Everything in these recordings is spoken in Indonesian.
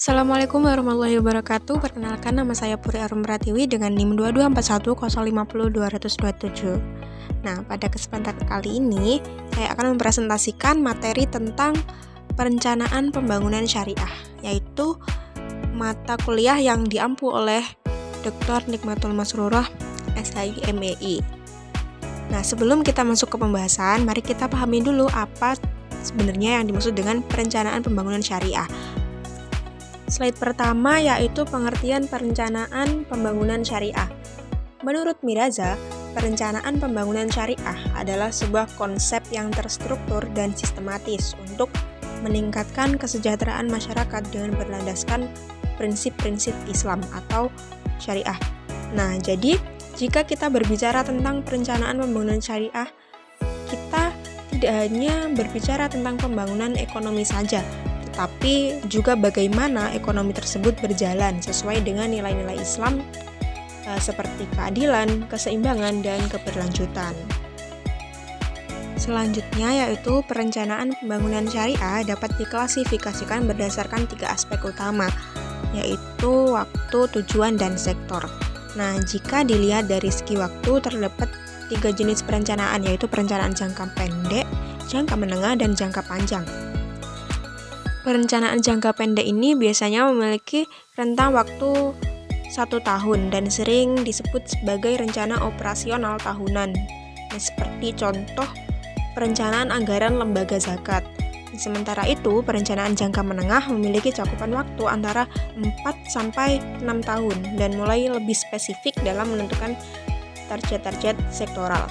Assalamualaikum warahmatullahi wabarakatuh. Perkenalkan, nama saya Puri Arum Pratiwi dengan NIM 22410500227. Nah, pada kesempatan kali ini saya akan mempresentasikan materi tentang perencanaan pembangunan syariah, yaitu mata kuliah yang diampu oleh Dr. Nikmatul Masrurah, SHI MEI. Nah, sebelum kita masuk ke pembahasan, mari kita pahami dulu apa sebenarnya yang dimaksud dengan perencanaan pembangunan syariah. Slide pertama yaitu pengertian perencanaan pembangunan syariah. Menurut Miraza, perencanaan pembangunan syariah adalah sebuah konsep yang terstruktur dan sistematis untuk meningkatkan kesejahteraan masyarakat dengan berlandaskan prinsip-prinsip Islam atau syariah. Nah, jadi jika kita berbicara tentang perencanaan pembangunan syariah, kita tidak hanya berbicara tentang pembangunan ekonomi saja, tapi juga bagaimana ekonomi tersebut berjalan sesuai dengan nilai-nilai Islam seperti keadilan, keseimbangan, dan keberlanjutan. Selanjutnya yaitu perencanaan pembangunan syariah dapat diklasifikasikan berdasarkan 3 aspek utama, yaitu waktu, tujuan, dan sektor. Nah, jika dilihat dari segi waktu terdapat 3 jenis perencanaan, yaitu perencanaan jangka pendek, jangka menengah, dan jangka panjang. Perencanaan jangka pendek ini biasanya memiliki rentang waktu 1 tahun dan sering disebut sebagai rencana operasional tahunan. Nah, seperti contoh perencanaan anggaran lembaga zakat. Sementara itu, perencanaan jangka menengah memiliki cakupan waktu antara 4-6 tahun dan mulai lebih spesifik dalam menentukan target-target sektoral.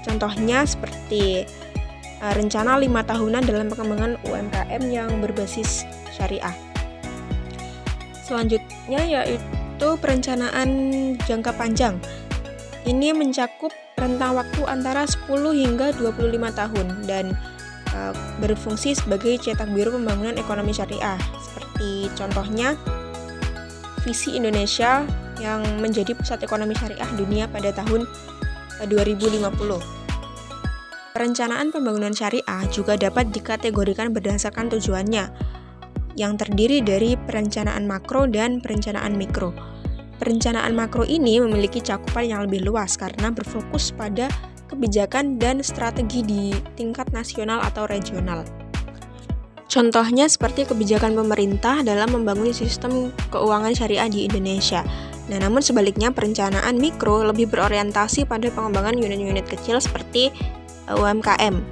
Contohnya seperti rencana 5 tahunan dalam pengembangan UMKM yang berbasis syariah. Selanjutnya yaitu perencanaan jangka panjang. Ini mencakup rentang waktu antara 10 hingga 25 tahun dan berfungsi sebagai cetak biru pembangunan ekonomi syariah. Seperti contohnya visi Indonesia yang menjadi pusat ekonomi syariah dunia pada tahun 2050. Perencanaan pembangunan syariah juga dapat dikategorikan berdasarkan tujuannya, yang terdiri dari perencanaan makro dan perencanaan mikro. Perencanaan makro ini memiliki cakupan yang lebih luas karena berfokus pada kebijakan dan strategi di tingkat nasional atau regional. Contohnya seperti kebijakan pemerintah dalam membangun sistem keuangan syariah di Indonesia. Nah, namun sebaliknya perencanaan mikro lebih berorientasi pada pengembangan unit-unit kecil seperti UMKM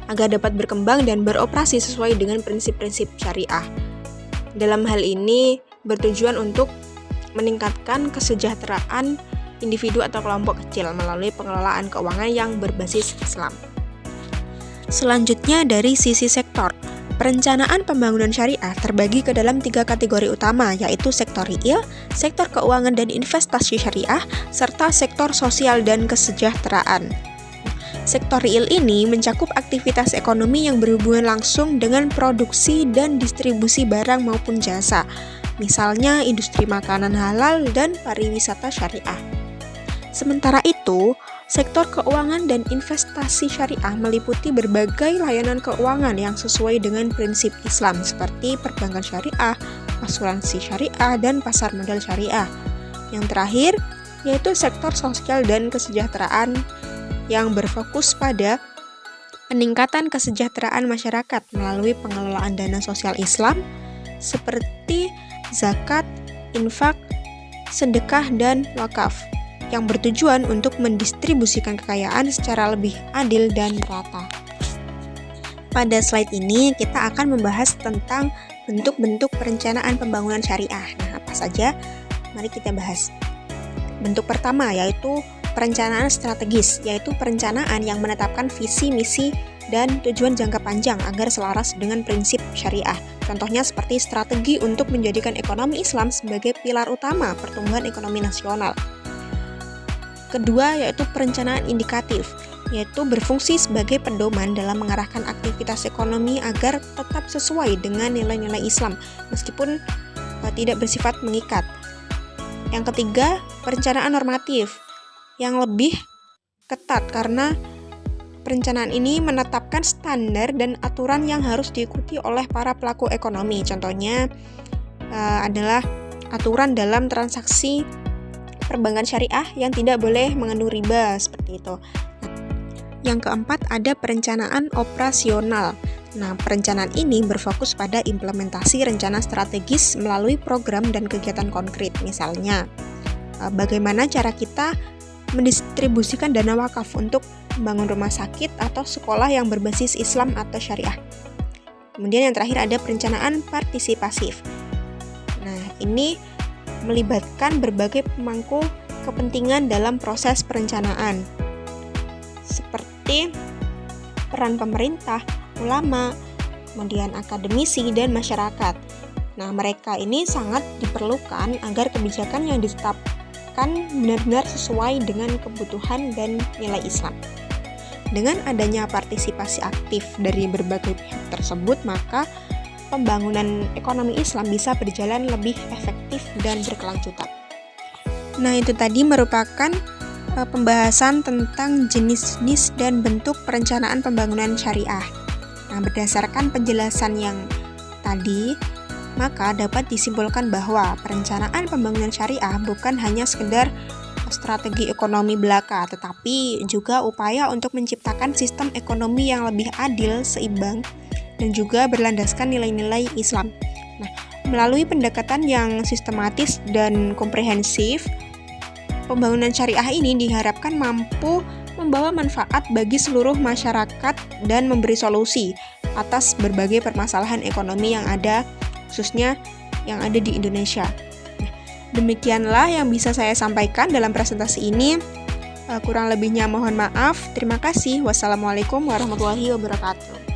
agar dapat berkembang dan beroperasi sesuai dengan prinsip-prinsip syariah. Dalam hal ini bertujuan untuk meningkatkan kesejahteraan individu atau kelompok kecil melalui pengelolaan keuangan yang berbasis Islam. Selanjutnya dari sisi sektor, perencanaan pembangunan syariah terbagi ke dalam 3 kategori utama, yaitu sektor real, sektor keuangan dan investasi syariah, serta sektor sosial dan kesejahteraan. Sektor real ini mencakup aktivitas ekonomi yang berhubungan langsung dengan produksi dan distribusi barang maupun jasa, misalnya industri makanan halal dan pariwisata syariah. Sementara itu, sektor keuangan dan investasi syariah meliputi berbagai layanan keuangan yang sesuai dengan prinsip Islam seperti perbankan syariah, asuransi syariah, dan pasar modal syariah. Yang terakhir, yaitu sektor sosial dan kesejahteraan yang berfokus pada peningkatan kesejahteraan masyarakat melalui pengelolaan dana sosial Islam seperti zakat, infak, sedekah, dan wakaf yang bertujuan untuk mendistribusikan kekayaan secara lebih adil dan merata. Pada slide ini kita akan membahas tentang bentuk-bentuk perencanaan pembangunan syariah. Nah, apa saja? Mari kita bahas. Bentuk pertama yaitu perencanaan strategis, yaitu perencanaan yang menetapkan visi, misi, dan tujuan jangka panjang agar selaras dengan prinsip syariah. Contohnya seperti strategi untuk menjadikan ekonomi Islam sebagai pilar utama pertumbuhan ekonomi nasional. Kedua yaitu perencanaan indikatif, yaitu berfungsi sebagai pedoman dalam mengarahkan aktivitas ekonomi agar tetap sesuai dengan nilai-nilai Islam, meskipun tidak bersifat mengikat. Yang ketiga, perencanaan normatif, yang lebih ketat karena perencanaan ini menetapkan standar dan aturan yang harus diikuti oleh para pelaku ekonomi. Contohnya adalah aturan dalam transaksi perbankan syariah yang tidak boleh mengandung riba, seperti itu. Yang keempat, ada perencanaan operasional. Nah, perencanaan ini berfokus pada implementasi rencana strategis melalui program dan kegiatan konkret. Misalnya, bagaimana cara kita mendistribusikan dana wakaf untuk membangun rumah sakit atau sekolah yang berbasis Islam atau syariah. Kemudian yang terakhir ada perencanaan partisipasif. Nah, ini melibatkan berbagai pemangku kepentingan dalam proses perencanaan, seperti peran pemerintah, ulama, kemudian akademisi, dan masyarakat. Nah, mereka ini sangat diperlukan agar kebijakan yang ditetapkan benar-benar sesuai dengan kebutuhan dan nilai Islam. Dengan adanya partisipasi aktif dari berbagai pihak tersebut, maka pembangunan ekonomi Islam bisa berjalan lebih efektif dan berkelanjutan. Nah, itu tadi merupakan pembahasan tentang jenis-jenis dan bentuk perencanaan pembangunan syariah. Nah, berdasarkan penjelasan yang tadi, maka dapat disimpulkan bahwa perencanaan pembangunan syariah bukan hanya sekedar strategi ekonomi belaka, tetapi juga upaya untuk menciptakan sistem ekonomi yang lebih adil, seimbang, dan juga berlandaskan nilai-nilai Islam. Nah, melalui pendekatan yang sistematis dan komprehensif, pembangunan syariah ini diharapkan mampu membawa manfaat bagi seluruh masyarakat dan memberi solusi atas berbagai permasalahan ekonomi yang ada, khususnya yang ada di Indonesia. Demikianlah yang bisa saya sampaikan dalam presentasi ini. Kurang lebihnya mohon maaf. Terima kasih. Wassalamualaikum warahmatullahi wabarakatuh.